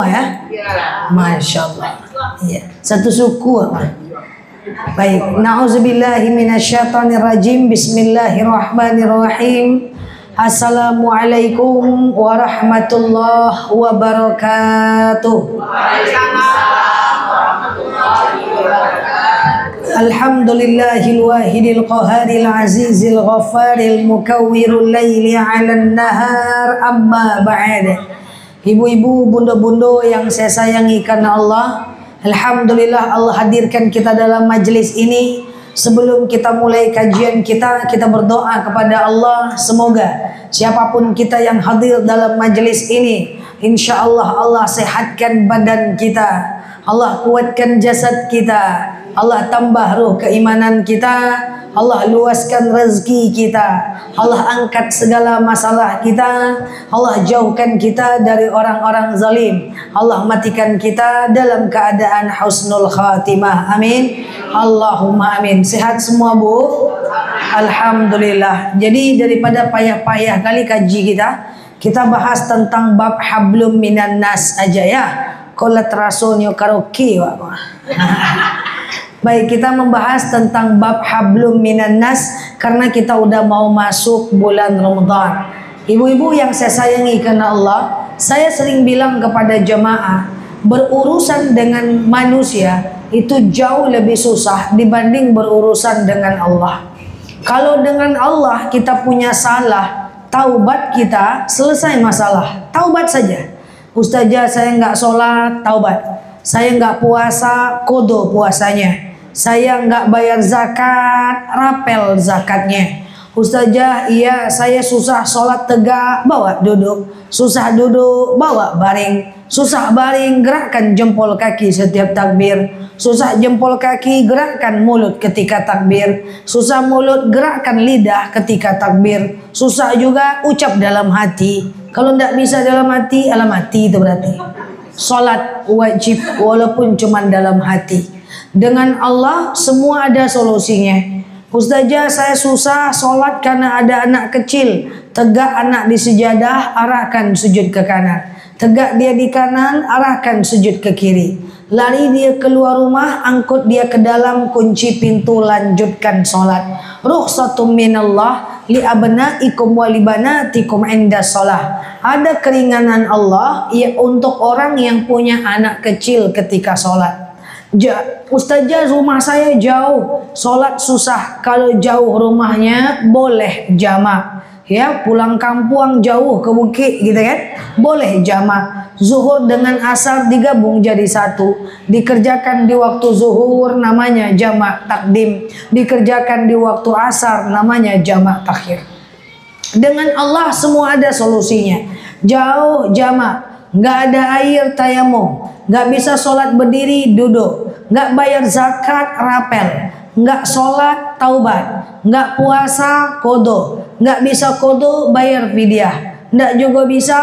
ya? Masya Allah. Ya. Satu suku apa? Baik. Na'udzubillahi minasyaitonirrajim. Bismillahirrahmanirrahim. Assalamualaikum warahmatullahi wabarakatuh. Alhamdulillahil wahidil qaharil azizil ghaffaril mukawwirul laili 'alan nahar, amma ba'd. Ibu-ibu, bunda-bunda yang saya sayangi karena Allah, alhamdulillah Allah hadirkan kita dalam majelis ini. Sebelum kita mulai kajian kita berdoa kepada Allah, semoga siapapun kita yang hadir dalam majelis ini, insya Allah Allah sehatkan badan kita, Allah kuatkan jasad kita, Allah tambah ruh keimanan kita, Allah luaskan rezeki kita, Allah angkat segala masalah kita, Allah jauhkan kita dari orang-orang zalim, Allah matikan kita dalam keadaan husnul khatimah. Amin. Allahumma amin. Sehat semua, Bu? Alhamdulillah. Jadi daripada payah-payah kali kaji kita bahas tentang bab hablum minan nas aja ya. Kolat rasonyo karaoke, Pak. Baik, kita membahas tentang bab hablum minan nas karena kita udah mau masuk bulan Ramadan. Ibu-ibu yang saya sayangi karena Allah, saya sering bilang kepada jemaah, berurusan dengan manusia itu jauh lebih susah dibanding berurusan dengan Allah. Kalau dengan Allah kita punya salah, taubat kita, selesai masalah. Taubat saja. Ustazah, saya nggak sholat, taubat. Saya nggak puasa, kodo puasanya. Saya nggak bayar zakat, rapel zakatnya. Ustazah, iya saya susah sholat tegak, bawa duduk. Susah duduk, bawa baring. Susah baring, gerakkan jempol kaki setiap takbir. Susah jempol kaki, gerakkan mulut ketika takbir. Susah mulut, gerakkan lidah ketika takbir. Susah juga ucap dalam hati. Kalau tidak bisa dalam hati, alam hati itu berarti. Salat wajib walaupun cuma dalam hati. Dengan Allah semua ada solusinya. Ustazah, saya susah sholat karena ada anak kecil. Tegak anak di sejadah, arahkan sujud ke kanan. Tegak dia di kanan, arahkan sujud ke kiri. Lari dia keluar rumah, angkut dia ke dalam, kunci pintu, lanjutkan sholat. Rukhsatum minallah li abnaikum wa li banatikum inda sholat. Ada keringanan Allah ya untuk orang yang punya anak kecil ketika sholat. Ustazah, rumah saya jauh, sholat susah. Kalau jauh rumahnya boleh jamak. Ya, pulang kampung jauh ke bukit gitu kan, boleh jamak. Zuhur dengan asar digabung jadi satu, dikerjakan di waktu zuhur namanya jamak takdim, dikerjakan di waktu asar namanya jamak takhir. Dengan Allah semua ada solusinya. Jauh jamak, nggak ada air tayamum, nggak bisa sholat berdiri duduk, nggak bayar zakat rapel, nggak sholat taubat, nggak puasa kodo, nggak bisa kodo bayar fidyah, nggak juga bisa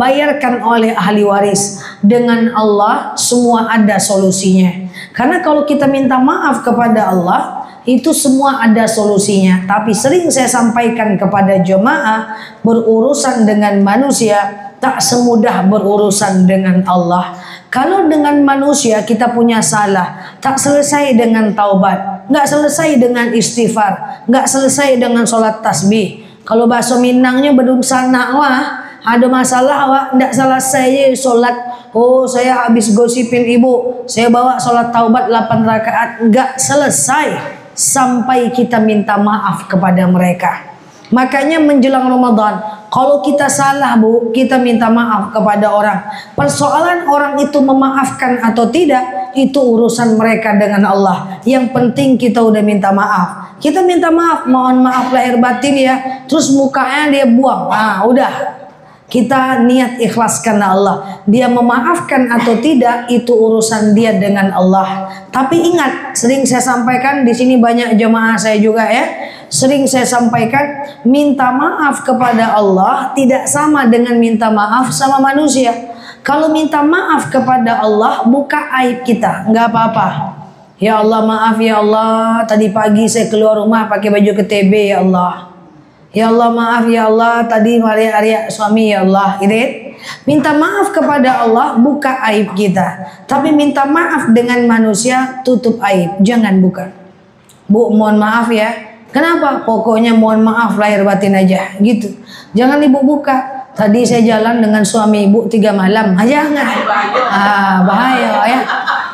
bayarkan oleh ahli waris. Dengan Allah semua ada solusinya. Karena kalau kita minta maaf kepada Allah itu semua ada solusinya. Tapi sering saya sampaikan kepada jemaah, berurusan dengan manusia tak semudah berurusan dengan Allah. Kalau dengan manusia kita punya salah, tak selesai dengan taubat, nggak selesai dengan istighfar, nggak selesai dengan sholat tasbih. Kalau bahasa Minangnya bedun sana wah, ada masalah wah, nggak selesai sholat. Oh, saya habis gosipin ibu, saya bawa sholat taubat 8 rakaat, nggak selesai sampai kita minta maaf kepada mereka. Makanya menjelang Ramadan, kalau kita salah Bu, kita minta maaf kepada orang. Persoalan orang itu memaafkan atau tidak, itu urusan mereka dengan Allah. Yang penting kita udah minta maaf. Kita minta maaf, mohon maaf lahir batin ya. Terus mukanya dia buang. Ah, udah. Kita niat ikhlas karena Allah. Dia memaafkan atau tidak itu urusan dia dengan Allah. Tapi ingat, sering saya sampaikan di sini banyak jemaah saya juga ya. Sering saya sampaikan, minta maaf kepada Allah tidak sama dengan minta maaf sama manusia. Kalau minta maaf kepada Allah buka aib kita, nggak apa-apa. Ya Allah maaf ya Allah, tadi pagi saya keluar rumah pakai baju KTB ya Allah. Ya Allah maaf ya Allah, tadi maria suami ya Allah, gitu kan? Minta maaf kepada Allah, buka aib kita. Tapi minta maaf dengan manusia, tutup aib, jangan buka. Bu, mohon maaf ya. Kenapa? Pokoknya mohon maaf lahir batin aja, gitu. Jangan ibu buka. Tadi saya jalan dengan suami ibu 3 malam, jangan. Bahaya ya.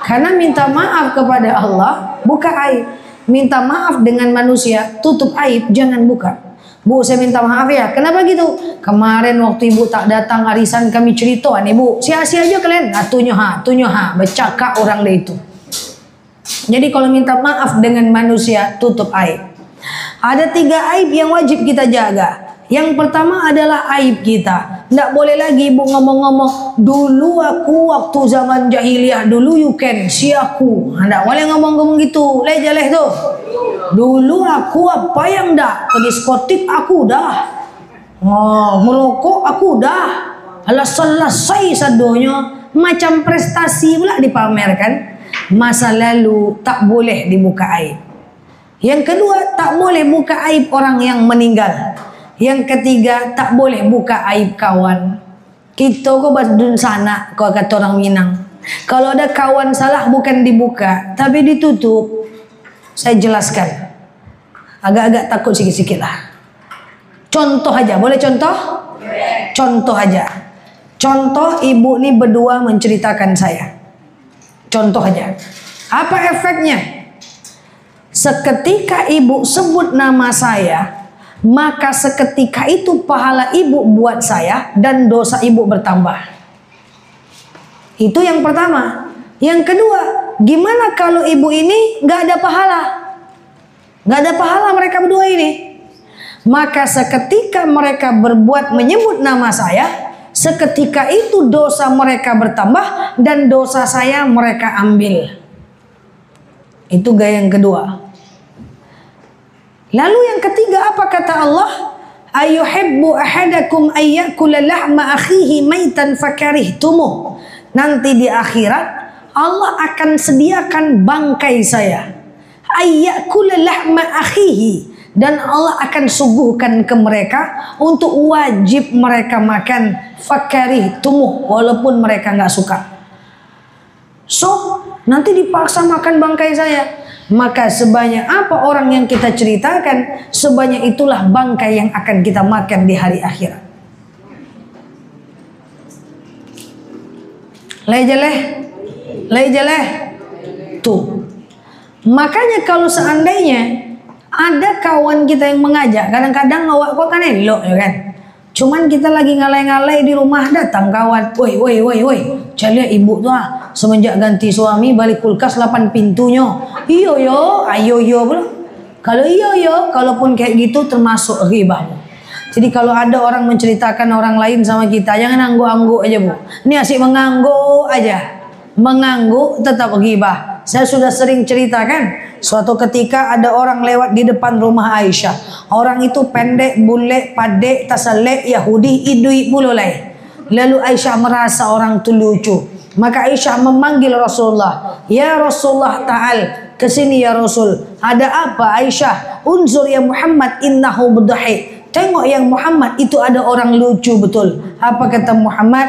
Karena minta maaf kepada Allah, buka aib. Minta maaf dengan manusia, tutup aib, jangan buka. Bu, saya minta maaf ya. Kenapa gitu? Kemarin waktu ibu tak datang arisan kami ceritoan ibu. Sia-sia aja kalian. Tunyo ha. Bercakap orang deh itu. Jadi kalau minta maaf dengan manusia, tutup aib. Ada 3 aib yang wajib kita jaga. Yang pertama adalah aib kita. Tidak boleh lagi ibu ngomong-ngomong, dulu aku waktu zaman jahiliyah dulu you can si aku. Tidak boleh ngomong-ngomong gitu. Leh tuh. Dulu aku apa yang dah ke diskotik aku dah. Merokok aku dah. Alah selesai sadonya. Macam prestasi pula dipamerkan. Masa lalu tak boleh dibuka aib. Yang kedua, tak boleh buka aib orang yang meninggal. Yang ketiga, tak boleh buka aib kawan. Kita kok badun sana, kau kata orang Minang. Kalau ada kawan salah bukan dibuka, tapi ditutup. Saya jelaskan. Agak-agak takut sikit-sikit lah. Contoh aja, boleh contoh? Contoh aja. Contoh ibu nih berdua menceritakan saya. Contoh aja. Apa efeknya? Seketika ibu sebut nama saya, maka seketika itu pahala ibu buat saya dan dosa ibu bertambah. Itu yang pertama. Yang kedua, gimana kalau ibu ini gak ada pahala? Gak ada pahala mereka berdua ini. Maka seketika mereka berbuat menyebut nama saya, seketika itu dosa mereka bertambah dan dosa saya mereka ambil. Itu gaya yang kedua. Lalu yang ketiga apa kata Allah? Ayuhibbu ahadakum ayyakula lahma akhihi maitan fakarihtumuh. Nanti di akhirat Allah akan sediakan bangkai saya. Ayyakula lahma akhihi. Dan Allah akan suguhkan ke mereka untuk wajib mereka makan fakarihtumuh walaupun mereka nggak suka. So nanti dipaksa makan bangkai saya. Maka sebanyak apa orang yang kita ceritakan, sebanyak itulah bangkai yang akan kita makan di hari akhirat. Leh. Tuh. Makanya kalau seandainya ada kawan kita yang mengajak, kadang-kadang ngawak kok kan elok ya kan. Cuman kita lagi ngalai-ngalai di rumah, datang kawan. Woi. Cari ibu tuh semenjak ganti suami balik kulkas 8 pintunya. Iyo yo, ayo yo bro. Kalau iyo yo, kalaupun kayak gitu termasuk ghibah. Jadi kalau ada orang menceritakan orang lain sama kita, jangan angguk-angguk aja bu. Ini asik mengangguk aja. Mengangguk tetap ghibah. Saya sudah sering ceritakan. Suatu ketika ada orang lewat di depan rumah Aisyah. Orang itu pendek, bule, padek, tasalek, Yahudi, idui mulai. Lalu Aisyah merasa orang itu lucu. Maka Aisyah memanggil Rasulullah. Ya Rasulullah ta'al. Kesini ya Rasul. Ada apa Aisyah? Unzur ya Muhammad innahu budahik. Tengok yang Muhammad itu ada orang lucu betul. Apa kata Muhammad?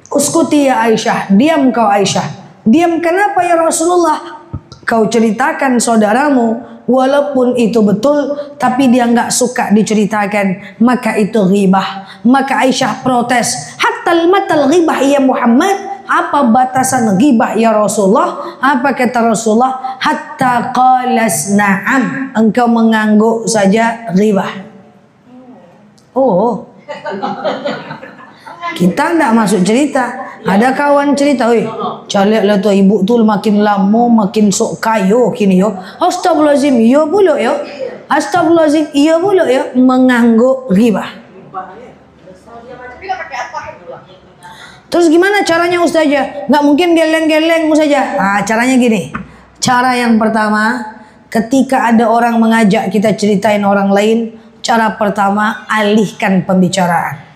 Uskuti ya Aisyah. Diam kau Aisyah. Diam kenapa ya Rasulullah? Kau ceritakan saudaramu, walaupun itu betul, tapi dia nggak suka diceritakan, maka itu ghibah. Maka Aisyah protes, hatta matal ghibah ya Muhammad. Apa batasan ghibah ya Rasulullah? Apa kata Rasulullah? Hatta qalas na'am. Engkau mengangguk saja ghibah. Oh. Kita tidak masuk cerita. Ada kawan cerita, wih, calilah tuh ibu tuh makin lama makin sok kayo kini yo. Astagfirullahaladzim, iya pula yo. Astagfirullahaladzim, iya pula yo. Mengangguk ghibah. Terus gimana caranya Ustazah? Nggak mungkin geleng-geleng Ustazah. Caranya gini. Cara yang pertama, ketika ada orang mengajak kita ceritain orang lain, cara pertama alihkan pembicaraan.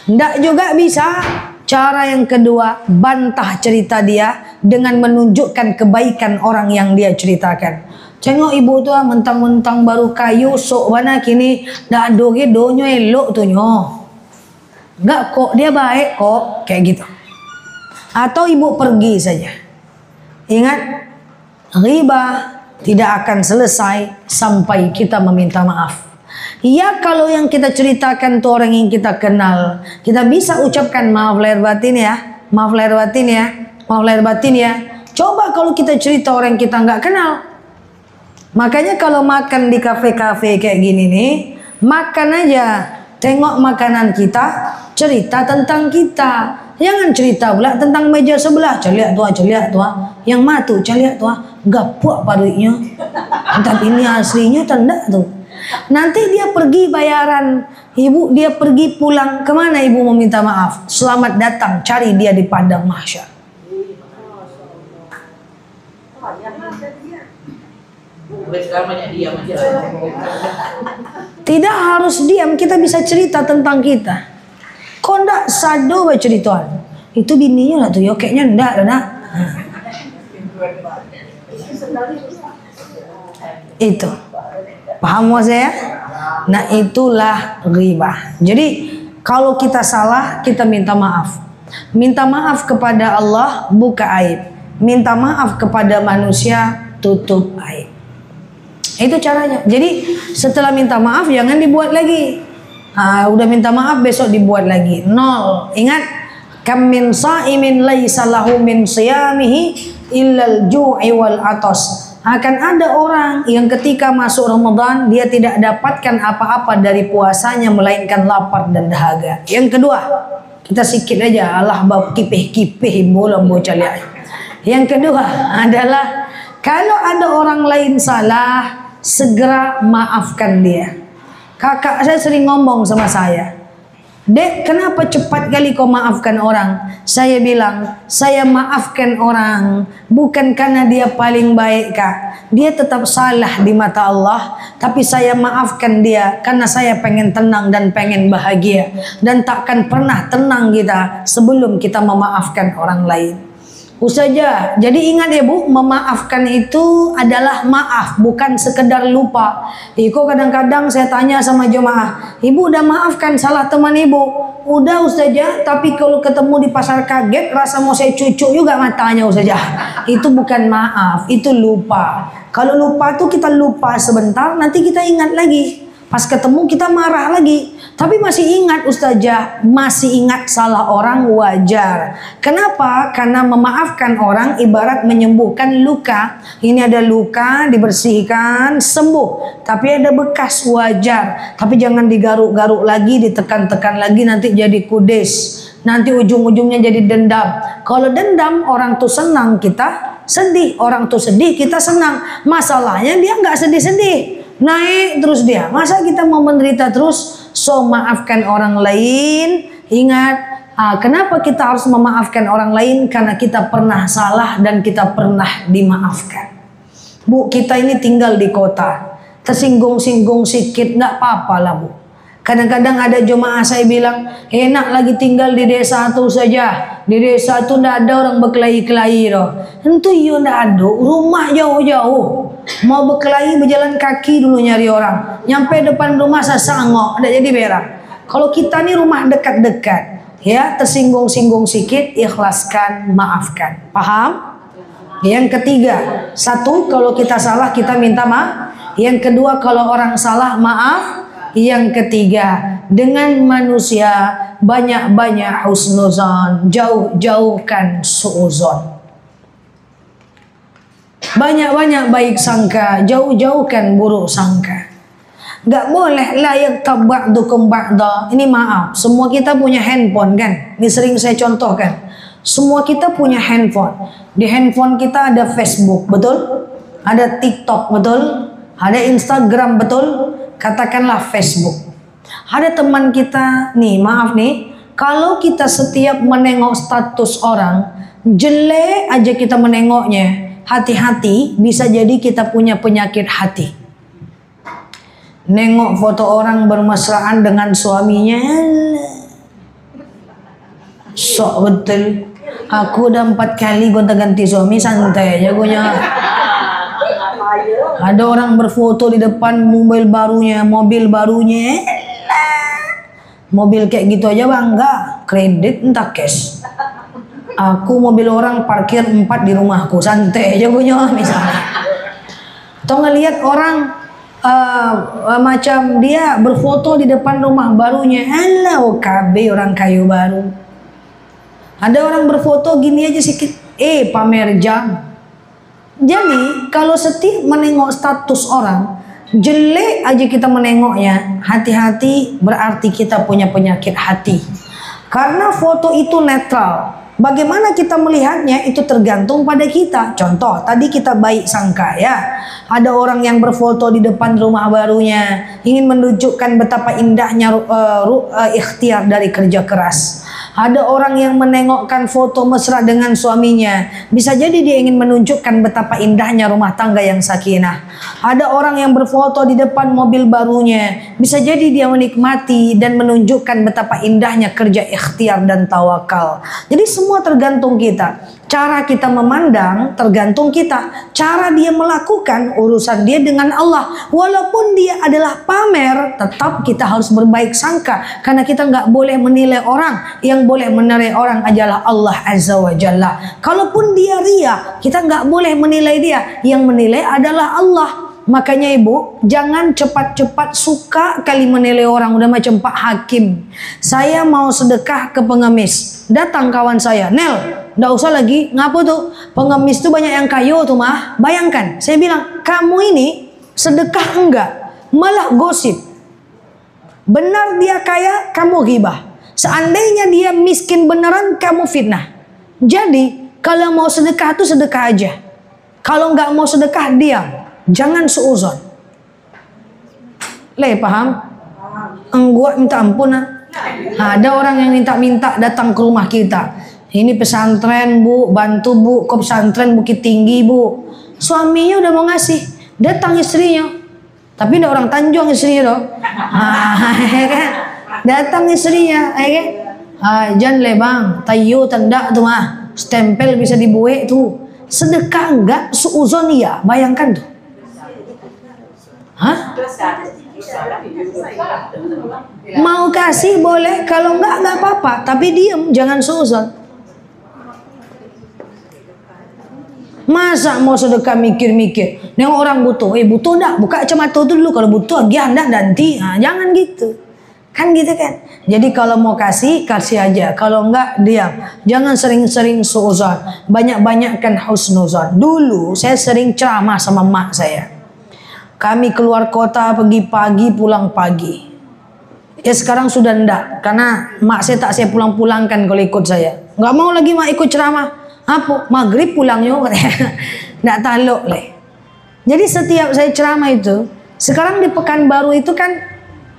Nggak juga bisa. Cara yang kedua, bantah cerita dia dengan menunjukkan kebaikan orang yang dia ceritakan. Tengok ibu tuh mentang-mentang baru kayu sok mana kini dak doge donyo elok tuh nyo. Enggak kok, dia baik kok, kayak gitu. Atau ibu pergi saja. Ingat, riba tidak akan selesai sampai kita meminta maaf. Ya kalau yang kita ceritakan tuh orang yang kita kenal, kita bisa ucapkan maaf lahir batin ya, maaf lahir batin ya, maaf lahir batin ya. Coba kalau kita cerita orang kita nggak kenal. Makanya kalau makan di kafe-kafe kayak gini nih, makan aja, tengok makanan kita, cerita tentang kita. Jangan cerita pula tentang meja sebelah. Celiak tua, yang matu celiak tua, gapuk padunya. Tapi ini aslinya tanda tuh. Nanti dia pergi bayaran, ibu dia pergi pulang kemana ibu meminta maaf? Selamat datang, cari dia di padang mahsyar. Tidak harus diam, kita bisa cerita tentang kita. Kok ndak sado cerituan? Itu bininya lah tuh, yo kayaknya ndak nak. Itu. Paham saya? Nah itulah riba. Jadi kalau kita salah, kita minta maaf. Minta maaf kepada Allah, buka aib. Minta maaf kepada manusia, tutup aib. Itu caranya. Jadi setelah minta maaf jangan dibuat lagi. Udah minta maaf besok dibuat lagi. Nol. Ingat, kam min sa'imin laisa lahu min siyamihi illal ju'i wal atas. Akan ada orang yang ketika masuk Ramadan dia tidak dapatkan apa-apa dari puasanya melainkan lapar dan dahaga. Yang kedua, kita sikit aja Allah bab kipih-kipih bolam bocah lihat. Yang kedua adalah kalau ada orang lain salah, segera maafkan dia. Kakak saya sering ngomong sama saya, Dek, kenapa cepat kali kau maafkan orang? Saya bilang, saya maafkan orang bukan karena dia paling baik, Kak. Dia tetap salah di mata Allah, tapi saya maafkan dia karena saya pengen tenang dan pengen bahagia. Dan takkan pernah tenang kita sebelum kita memaafkan orang lain. Ustazah, jadi ingat ya Bu, memaafkan itu adalah maaf, bukan sekedar lupa. Iko kadang-kadang saya tanya sama jemaah, Ibu udah maafkan salah teman Ibu? Udah Ustazah, tapi kalau ketemu di pasar kaget, rasa mau saya cucuk juga matanya Ustazah. Itu bukan maaf, itu lupa. Kalau lupa tuh kita lupa sebentar, nanti kita ingat lagi. Pas ketemu kita marah lagi. Tapi masih ingat Ustazah, masih ingat salah orang wajar. Kenapa? Karena memaafkan orang ibarat menyembuhkan luka. Ini ada luka, dibersihkan, sembuh. Tapi ada bekas wajar. Tapi jangan digaruk-garuk lagi, ditekan-tekan lagi, nanti jadi kudes. Nanti ujung-ujungnya jadi dendam. Kalau dendam, orang tuh senang, kita sedih. Orang tuh sedih, kita senang. Masalahnya dia nggak sedih-sedih. Naik terus dia. Masa kita mau menderita terus? So maafkan orang lain. Ingat, kenapa kita harus memaafkan orang lain? Karena kita pernah salah dan kita pernah dimaafkan. Bu, kita ini tinggal di kota, tersinggung-singgung sedikit nggak apa-apa lah Bu. Kadang-kadang ada jemaah saya bilang, enak lagi tinggal di desa itu saja. Di desa itu ndak ada orang berkelahi-kelahi loh. Tentu iya ndak ada, rumah jauh-jauh. Mau berkelahi berjalan kaki dulu nyari orang. Nyampe depan rumah sasangok, ndak jadi berak. Kalau kita nih rumah dekat-dekat, ya tersinggung-singgung sedikit, ikhlaskan, maafkan. Paham? Yang ketiga, satu, kalau kita salah kita minta maaf. Yang kedua, kalau orang salah maaf. Yang ketiga, dengan manusia banyak-banyak husnuzon, jauh-jauhkan suuzon. Banyak-banyak baik sangka, jauh-jauhkan buruk sangka. Gak boleh layak tabakdukum ba'da. Ini maaf, semua kita punya handphone kan? Ini sering saya contohkan. Semua kita punya handphone. Di handphone kita ada Facebook, betul? Ada TikTok, betul? Ada Instagram, betul? Katakanlah Facebook. Ada teman kita nih, maaf nih, kalau kita setiap menengok status orang, jelek aja kita menengoknya, hati-hati, bisa jadi kita punya penyakit hati. Nengok foto orang bermesraan dengan suaminya, sok betul. Aku udah 4 kali gonta-ganti suami, santai aja gue nya. Ada orang berfoto di depan mobil barunya, Mobil kayak gitu aja bangga, kredit entah cash. Aku mobil orang parkir 4 di rumahku, santai aja punya misalnya. Atau ngelihat orang macam dia berfoto di depan rumah barunya, halo KB orang kayu baru. Ada orang berfoto gini aja sedikit, pamer jam. Jadi kalau setiap menengok status orang jelek aja kita menengoknya, hati-hati, berarti kita punya penyakit hati. Karena foto itu netral. Bagaimana kita melihatnya itu tergantung pada kita. Contoh, tadi kita baik sangka ya. Ada orang yang berfoto di depan rumah barunya, ingin menunjukkan betapa indahnya ikhtiar dari kerja keras. Ada orang yang menengokkan foto mesra dengan suaminya, bisa jadi dia ingin menunjukkan betapa indahnya rumah tangga yang sakinah. Ada orang yang berfoto di depan mobil barunya, bisa jadi dia menikmati dan menunjukkan betapa indahnya kerja ikhtiar dan tawakal. Jadi semua tergantung kita. Cara kita memandang tergantung kita. Cara dia melakukan urusan dia dengan Allah. Walaupun dia adalah pamer, tetap kita harus berbaik sangka. Karena kita nggak boleh menilai orang. Yang boleh menilai orang adalah Allah Azza wa Jalla. Kalaupun dia ria, kita nggak boleh menilai dia. Yang menilai adalah Allah. Makanya ibu, jangan cepat-cepat suka kali menilai orang. Udah macam Pak Hakim. Saya mau sedekah ke pengemis. Datang kawan saya, Nel, nggak usah lagi, ngapa tuh? Pengemis tuh banyak yang kayo tuh mah. Bayangkan, saya bilang, kamu ini sedekah enggak? Malah gosip. Benar dia kaya, kamu ghibah. Seandainya dia miskin beneran, kamu fitnah. Jadi, kalau mau sedekah tuh sedekah aja. Kalau nggak mau sedekah, diam. Jangan suuzon. Paham? Enggak minta ampun. Ada orang yang minta-minta datang ke rumah kita. Ini pesantren bu, bantu bu, ke pesantren Bukit Tinggi bu. Suaminya udah mau ngasih, datang istrinya. Tapi ada orang Tanjung istrinya dong. Kan? Datang istrinya, kan? Jangan bang, tayu tanda tuh mah, stempel bisa dibuat tuh. Sedekah enggak, suuzon iya, bayangkan tuh. Mau kasih boleh, kalau enggak apa-apa, tapi diem, jangan suuzon. Masa mau sedekah mikir-mikir, nengok orang butuh, butuh enggak, buka kacamata itu dulu, kalau butuh dia anda nanti, jangan gitu. Kan gitu kan. Jadi kalau mau kasih, kasih aja. Kalau enggak, diam. Jangan sering-sering suuzon. Banyak-banyakkan husnuzon. Dulu saya sering ceramah sama mak saya. Kami keluar kota, pergi pagi, pulang pagi. Ya sekarang sudah enggak. Karena mak saya tak saya pulang-pulangkan kalau ikut saya. Enggak mau lagi mak ikut ceramah. Apa? Maghrib pulang juga. Enggak taluk leh. Jadi setiap saya ceramah itu, sekarang di Pekanbaru itu kan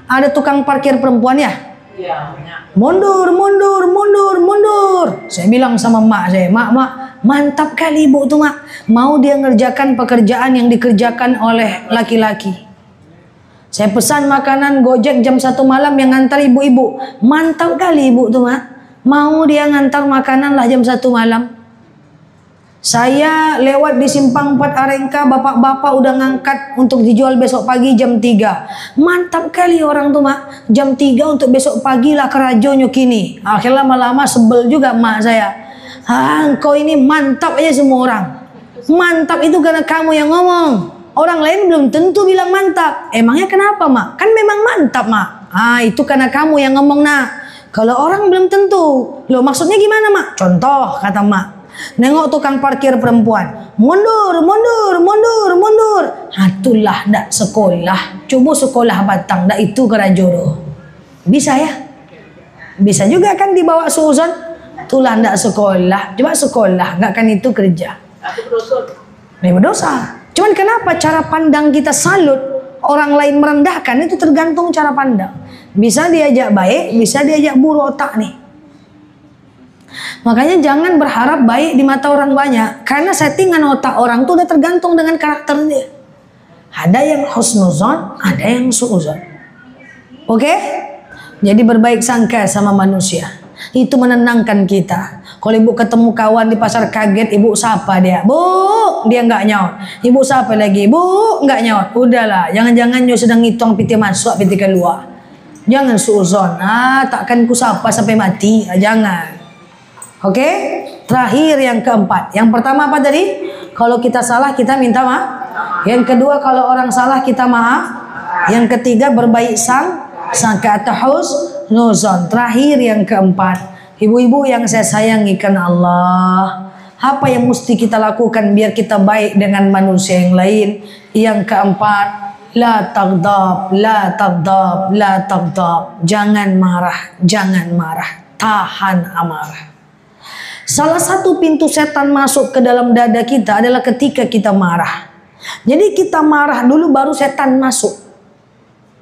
ada tukang parkir perempuan ya? Iya, mundur, mundur, mundur, mundur. Saya bilang sama mak saya, mak, mantap kali ibu tuh mak. Mau dia ngerjakan pekerjaan yang dikerjakan oleh laki-laki. Saya pesan makanan Gojek jam 1 malam yang ngantar ibu-ibu. Mantap kali ibu tuh mak. Mau dia ngantar makanan lah jam 1 malam. Saya lewat di Simpang 4 Arengka, bapak-bapak udah ngangkat untuk dijual besok pagi jam 3. Mantap kali orang tuh mak. Jam 3 untuk besok pagi lah kerajo nyukini. Akhirnya lama-lama sebel juga mak saya. Engkau ini mantap aja semua orang. Mantap itu karena kamu yang ngomong. Orang lain belum tentu bilang mantap. Emangnya kenapa mak? Kan memang mantap mak. Itu karena kamu yang ngomong nak. Kalau orang belum tentu. Loh maksudnya gimana mak? Contoh kata mak. Nengok tukang parkir perempuan, mundur, mundur, mundur, mundur. Itulah dak sekolah. Coba sekolah batang, dak itu kerajodoh. Bisa ya? Bisa juga kan dibawa suuzon. Itulah dak sekolah. Coba sekolah, nggak kan itu kerja. Ini berdosa. Cuman kenapa cara pandang kita salut, orang lain merendahkan, itu tergantung cara pandang. Bisa diajak baik, bisa diajak buruk otak nih. Makanya jangan berharap baik di mata orang banyak. Karena settingan otak orang itu udah tergantung dengan karakter dia. Ada yang husnuzon, ada yang suuzon. Oke? Jadi berbaik sangka sama manusia. Itu menenangkan kita. Kalau ibu ketemu kawan di pasar kaget, ibu sapa dia. Bu, dia nggak nyaut. Ibu sapa lagi, bu, nggak nyaut. Udahlah, jangan-jangan nyo sedang ngitung piti masuk, piti keluar. Jangan suuzon. Takkan ku sapa sampai mati. Jangan. Oke? Terakhir yang keempat. Yang pertama apa tadi? Kalau kita salah kita minta maaf. Yang kedua kalau orang salah kita maaf. Yang ketiga berbaik sangka atau husnuzon. Terakhir yang keempat. Ibu-ibu yang saya sayangi karena Allah. Apa yang mesti kita lakukan biar kita baik dengan manusia yang lain? Yang keempat, la taghdab, la taghdab, la taghdab. Jangan marah, jangan marah. Tahan amarah. Salah satu pintu setan masuk ke dalam dada kita adalah ketika kita marah. Jadi kita marah dulu baru setan masuk.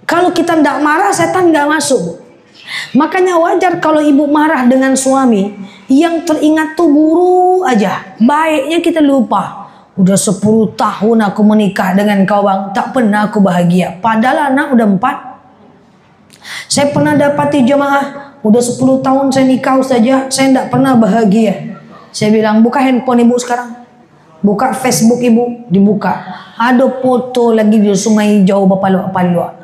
Kalau kita tidak marah, setan nggak masuk. Makanya wajar kalau ibu marah dengan suami, yang teringat tuh buruk aja, baiknya kita lupa. Udah 10 tahun aku menikah dengan kau bang, tak pernah aku bahagia. Padahal anak udah 4. Saya pernah dapati jemaah, udah 10 tahun saya nikah saja, saya tidak pernah bahagia. Saya bilang, buka handphone ibu sekarang, buka Facebook ibu, dibuka. Ada foto lagi di Sungai Hijau Bapalua.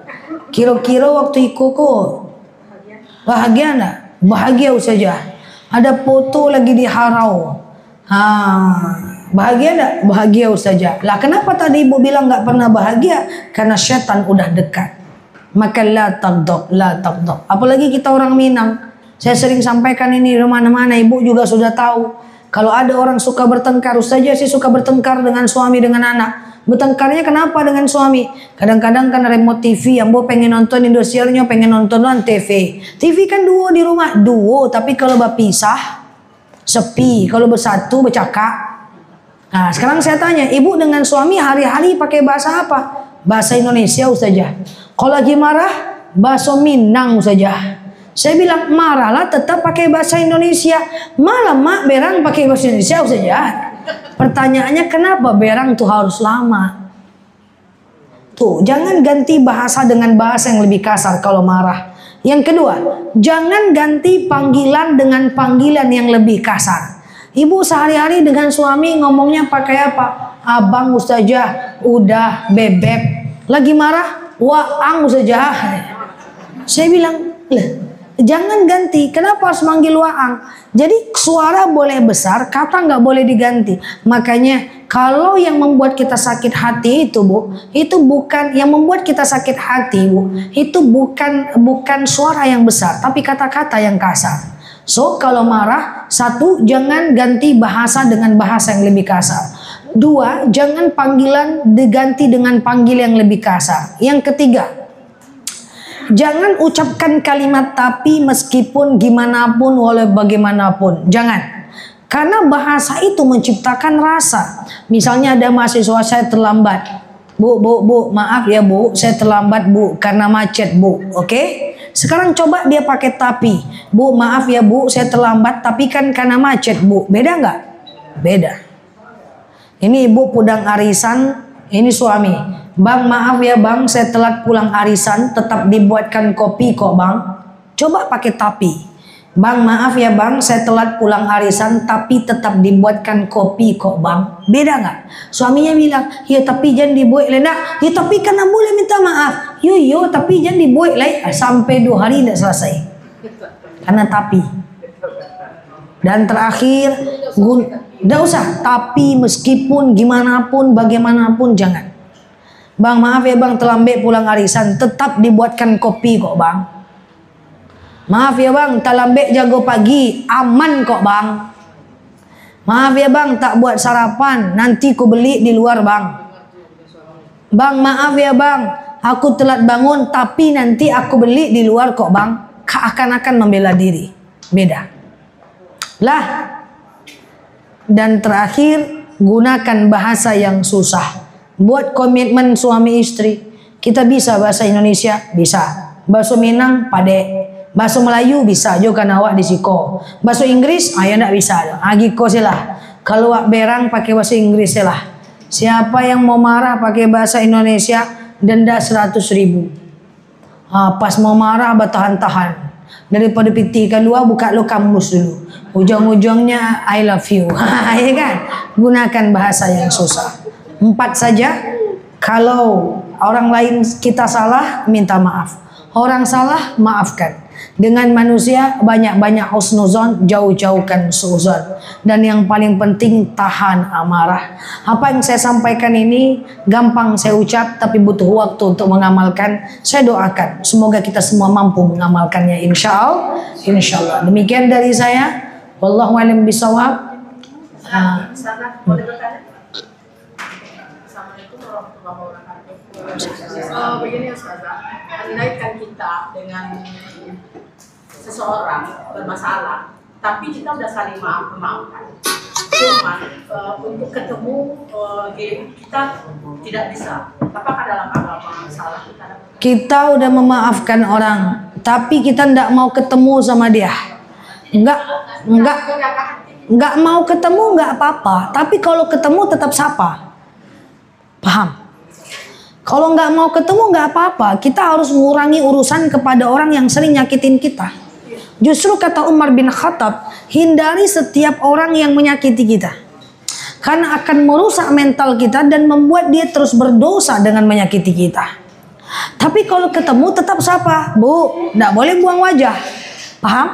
Kira-kira waktu ikut kok bahagia enggak? Bahagia saja. Ada foto lagi di Harau. Bahagia enggak? Bahagia saja. Lah kenapa tadi ibu bilang enggak pernah bahagia? Karena setan udah dekat. Maka la taghdab, la taghdab. Apalagi kita orang Minang. Saya sering sampaikan ini di mana-mana, ibu juga sudah tahu. Kalau ada orang suka bertengkar, saja sih suka bertengkar dengan suami dengan anak. Bertengkarnya kenapa dengan suami? Kadang-kadang karena remote TV, yang bu pengen nonton Indosiarnya, pengen nonton TV. TV kan duo di rumah, duo. Tapi kalau berpisah, sepi. Kalau bersatu, bercakap. Nah, sekarang saya tanya, ibu dengan suami hari-hari pakai bahasa apa? Bahasa Indonesia saja. Kalau lagi marah, bahasa Minang saja. Saya bilang, marahlah tetap pakai bahasa Indonesia. Malah mak berang pakai bahasa Indonesia saja. Pertanyaannya kenapa berang tuh harus lama? Tuh, jangan ganti bahasa dengan bahasa yang lebih kasar kalau marah. Yang kedua, jangan ganti panggilan dengan panggilan yang lebih kasar. Ibu sehari-hari dengan suami ngomongnya pakai apa? Abang saja, udah, bebek. Lagi marah, waang saja. Saya bilang, jangan ganti. Kenapa harus manggil waang? Jadi suara boleh besar, kata nggak boleh diganti. Makanya kalau yang membuat kita sakit hati itu bu, itu bukan yang membuat kita sakit hati bu, itu bukan suara yang besar, tapi kata-kata yang kasar. So kalau marah, satu, jangan ganti bahasa dengan bahasa yang lebih kasar. Dua, jangan panggilan diganti dengan panggil yang lebih kasar. Yang ketiga, jangan ucapkan kalimat tapi meskipun gimana pun walau bagaimanapun. Jangan. Karena bahasa itu menciptakan rasa. Misalnya ada mahasiswa saya terlambat. Bu, maaf ya bu, saya terlambat bu karena macet bu. Oke? Sekarang coba dia pakai tapi. Bu, maaf ya bu, saya terlambat tapi kan karena macet bu. Beda nggak? Beda. Ini ibu pulang arisan, ini suami. Bang, maaf ya bang, saya telat pulang arisan, tetap dibuatkan kopi kok bang. Coba pakai tapi. Bang, maaf ya bang, saya telat pulang arisan, tapi tetap dibuatkan kopi kok bang. Beda nggak? Suaminya bilang, ya tapi jangan dibuat lenak. Ya tapi karena boleh minta maaf. Yo, tapi jangan dibuat lagi. Sampai 2 hari tidak selesai. Karena tapi. Dan terakhir, tidak usah. Tapi meskipun gimana pun, bagaimanapun jangan. Bang, maaf ya bang, terlambat pulang arisan, tetap dibuatkan kopi kok bang. Maaf ya bang, terlambat jago pagi, aman kok bang. Maaf ya bang, tak buat sarapan, nanti ku beli di luar bang. Bang, maaf ya bang, aku telat bangun, tapi nanti aku beli di luar kok bang. Akan membela diri. Beda. Lah. Dan terakhir, gunakan bahasa yang susah. Buat komitmen suami istri. Kita bisa bahasa Indonesia? Bisa. Bahasa Minang? Pade. Bahasa Melayu? Bisa juga nawak di siko. Bahasa Inggris? Ya enggak bisa. Agiko silah. Kalau wak berang pakai bahasa Inggris silah. Siapa yang mau marah pakai bahasa Indonesia, denda 100.000. Pas mau marah bertahan-tahan. Daripada pitikan luar, buka lo kamus dulu. Ujung-ujungnya I love you. Ya kan? Gunakan bahasa yang susah. 4 saja. Kalau orang lain kita salah, minta maaf. Orang salah, maafkan. Dengan manusia, banyak-banyak husnuzon, jauh-jauhkan suuzon. Dan yang paling penting, tahan amarah. Apa yang saya sampaikan ini gampang saya ucap, tapi butuh waktu untuk mengamalkan. Saya doakan, semoga kita semua mampu mengamalkannya, insya Allah. Insya Allah. Demikian dari saya. Wallahu a'lam bishawab. Boleh bertanya? Assalamualaikum warahmatullahi wabarakatuh. Begini Ustazah, andaikan kita dengan seseorang bermasalah, tapi kita udah saling memaafkan. Cuman untuk ketemu kita tidak bisa. Apakah dalam agama salah kita? Kita udah memaafkan orang, tapi kita tidak mau ketemu sama dia. Enggak mau ketemu enggak apa-apa, tapi kalau ketemu tetap sapa. Paham? Kalau enggak mau ketemu enggak apa-apa, kita harus mengurangi urusan kepada orang yang sering nyakitin kita. Justru kata Umar bin Khattab, hindari setiap orang yang menyakiti kita. Karena akan merusak mental kita dan membuat dia terus berdosa dengan menyakiti kita. Tapi kalau ketemu tetap sapa. Bu, enggak boleh buang wajah. Paham?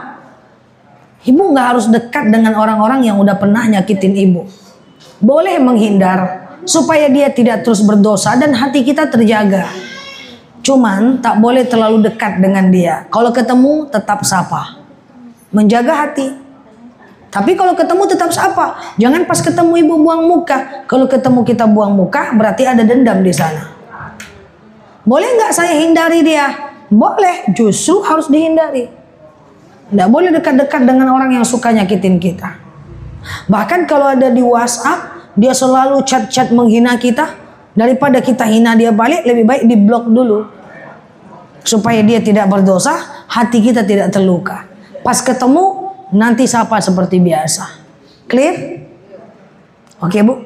Ibu nggak harus dekat dengan orang-orang yang udah pernah nyakitin ibu. Boleh menghindar supaya dia tidak terus berdosa dan hati kita terjaga. Cuman tak boleh terlalu dekat dengan dia. Kalau ketemu tetap sapa. Menjaga hati. Tapi kalau ketemu tetap sapa. Jangan pas ketemu ibu buang muka. Kalau ketemu kita buang muka berarti ada dendam di sana. Boleh nggak saya hindari dia? Boleh, justru harus dihindari. Tidak boleh dekat-dekat dengan orang yang suka nyakitin kita. Bahkan kalau ada di WhatsApp, dia selalu chat-chat menghina kita. Daripada kita hina dia balik, lebih baik diblok dulu. Supaya dia tidak berdosa, hati kita tidak terluka. Pas ketemu, nanti sapa seperti biasa. Clear? Oke, Bu?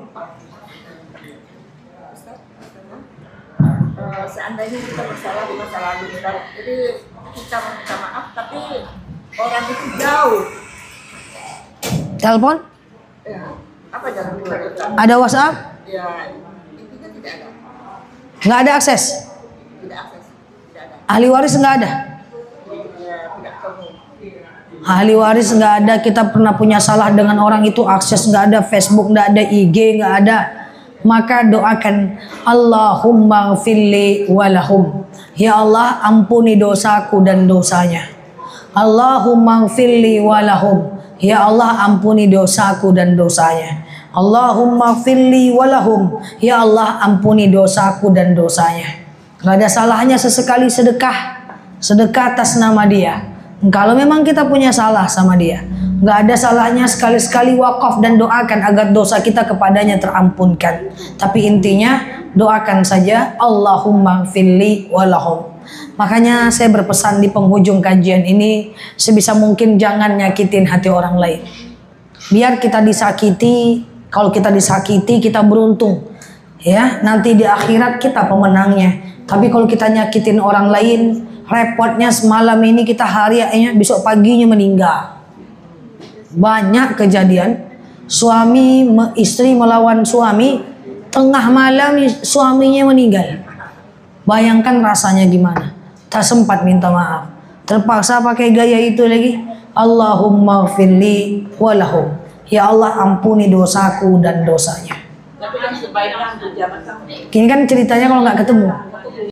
Seandainya kita bersalah di masa lalu, jadi kita meminta maaf, tapi orang itu jauh. Telepon? Ya, apa jalan keluar? Ada WhatsApp? Ya, intinya tidak ada. Nggak ada akses? Tidak akses, tidak ada. Ahli waris nggak ada? Ya, tidak tahu. Ahli waris nggak ada. Kita pernah punya salah dengan orang itu, akses nggak ada, Facebook nggak ada, IG nggak ada. Maka doakan, Allahumma gfirli walahum. Ya Allah, ampuni dosaku dan dosanya. Allahumma gfirli walahum. Ya Allah, ampuni dosaku dan dosanya. Allahumma gfirli walahum. Ya Allah, ampuni dosaku dan dosanya. Gak ada salahnya sesekali sedekah. Sedekah atas nama dia. Kalau memang kita punya salah sama dia, gak ada salahnya sekali-sekali wakaf dan doakan agar dosa kita kepadanya terampunkan. Tapi intinya doakan saja, Allahumma gfirli walahum. Makanya saya berpesan di penghujung kajian ini, sebisa mungkin jangan nyakitin hati orang lain. Biar kita disakiti, kalau kita disakiti kita beruntung. Ya, nanti di akhirat kita pemenangnya. Tapi kalau kita nyakitin orang lain, repotnya semalam ini kita harianya, besok paginya meninggal. Banyak kejadian istri melawan suami, tengah malam suaminya meninggal. Bayangkan rasanya gimana. Tak sempat minta maaf, terpaksa pakai gaya itu lagi. Allahumma gfirli walahum. Ya Allah, ampuni dosaku dan dosanya. Tapi kan sebaiknya di zaman kamu. Ini kan ceritanya kalau nggak ketemu.